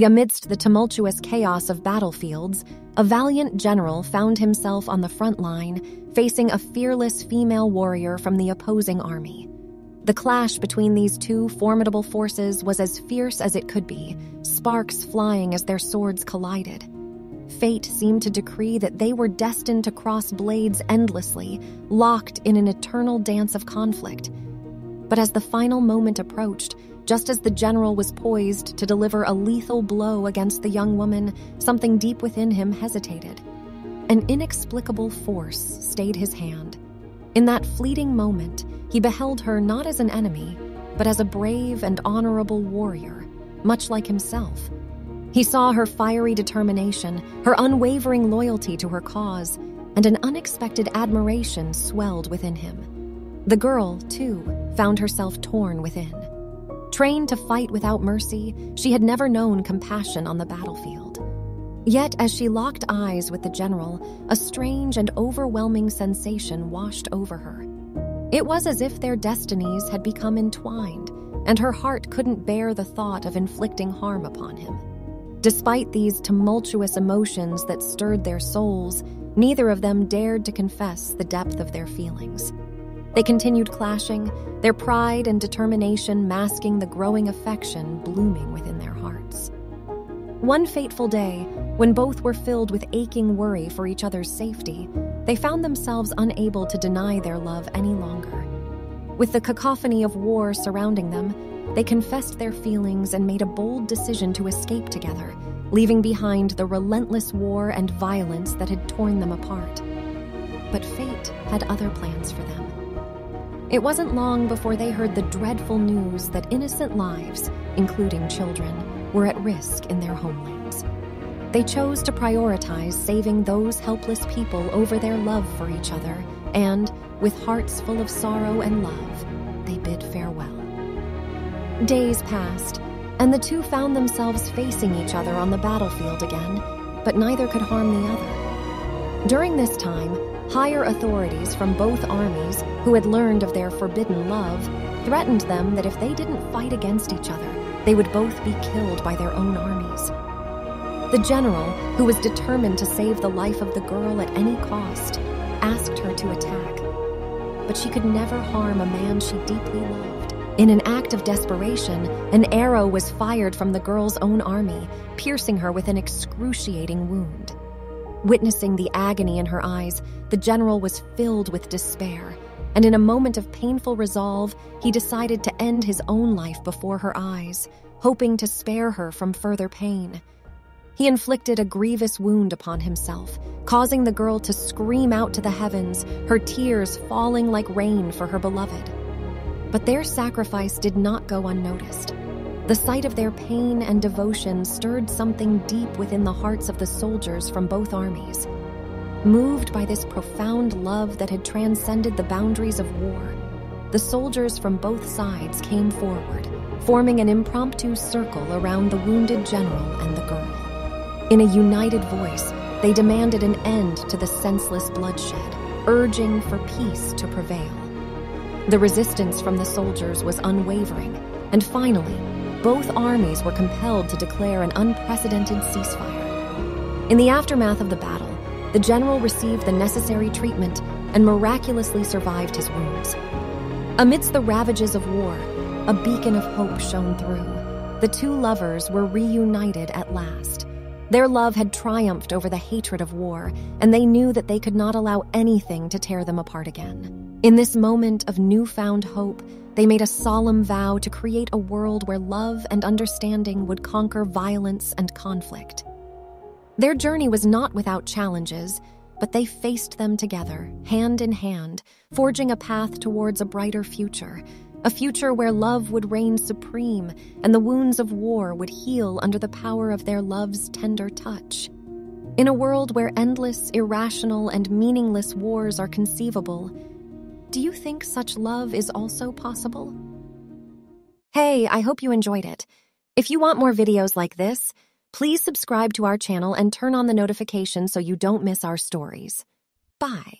Amidst the tumultuous chaos of battlefields, a valiant general found himself on the front line, facing a fearless female warrior from the opposing army. The clash between these two formidable forces was as fierce as it could be, sparks flying as their swords collided. Fate seemed to decree that they were destined to cross blades endlessly, locked in an eternal dance of conflict. But as the final moment approached, just as the general was poised to deliver a lethal blow against the young woman, something deep within him hesitated. An inexplicable force stayed his hand. In that fleeting moment, he beheld her not as an enemy, but as a brave and honorable warrior, much like himself. He saw her fiery determination, her unwavering loyalty to her cause, and an unexpected admiration swelled within him. The girl, too, found herself torn within. Trained to fight without mercy, she had never known compassion on the battlefield. Yet, as she locked eyes with the general, a strange and overwhelming sensation washed over her. It was as if their destinies had become entwined, and her heart couldn't bear the thought of inflicting harm upon him. Despite these tumultuous emotions that stirred their souls, neither of them dared to confess the depth of their feelings. They continued clashing, their pride and determination masking the growing affection blooming within their hearts. One fateful day, when both were filled with aching worry for each other's safety, they found themselves unable to deny their love any longer. With the cacophony of war surrounding them, they confessed their feelings and made a bold decision to escape together, leaving behind the relentless war and violence that had torn them apart. But fate had other plans for them. It wasn't long before they heard the dreadful news that innocent lives, including children, were at risk in their homelands. They chose to prioritize saving those helpless people over their love for each other, and, with hearts full of sorrow and love, they bid farewell. Days passed, and the two found themselves facing each other on the battlefield again, but neither could harm the other. During this time, higher authorities from both armies, who had learned of their forbidden love, threatened them that if they didn't fight against each other, they would both be killed by their own armies. The general, who was determined to save the life of the girl at any cost, asked her to attack. But she could never harm a man she deeply loved. In an act of desperation, an arrow was fired from the girl's own army, piercing her with an excruciating wound. Witnessing the agony in her eyes, the general was filled with despair, and in a moment of painful resolve, he decided to end his own life before her eyes, hoping to spare her from further pain. He inflicted a grievous wound upon himself, causing the girl to scream out to the heavens, her tears falling like rain for her beloved. But their sacrifice did not go unnoticed. The sight of their pain and devotion stirred something deep within the hearts of the soldiers from both armies. Moved by this profound love that had transcended the boundaries of war, the soldiers from both sides came forward, forming an impromptu circle around the wounded general and the girl. In a united voice, they demanded an end to the senseless bloodshed, urging for peace to prevail. The resistance from the soldiers was unwavering, and finally, both armies were compelled to declare an unprecedented ceasefire. In the aftermath of the battle, the general received the necessary treatment and miraculously survived his wounds. Amidst the ravages of war, a beacon of hope shone through. The two lovers were reunited at last. Their love had triumphed over the hatred of war, and they knew that they could not allow anything to tear them apart again. In this moment of newfound hope, they made a solemn vow to create a world where love and understanding would conquer violence and conflict. Their journey was not without challenges, but they faced them together, hand in hand, forging a path towards a brighter future, a future where love would reign supreme and the wounds of war would heal under the power of their love's tender touch. In a world where endless, irrational, and meaningless wars are conceivable, do you think such love is also possible? Hey, I hope you enjoyed it. If you want more videos like this, please subscribe to our channel and turn on the notifications so you don't miss our stories. Bye.